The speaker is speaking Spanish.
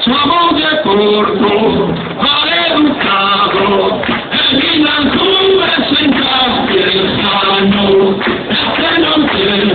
Somos de Porto, maleducado, el Milan sube sin castellano, este no tiene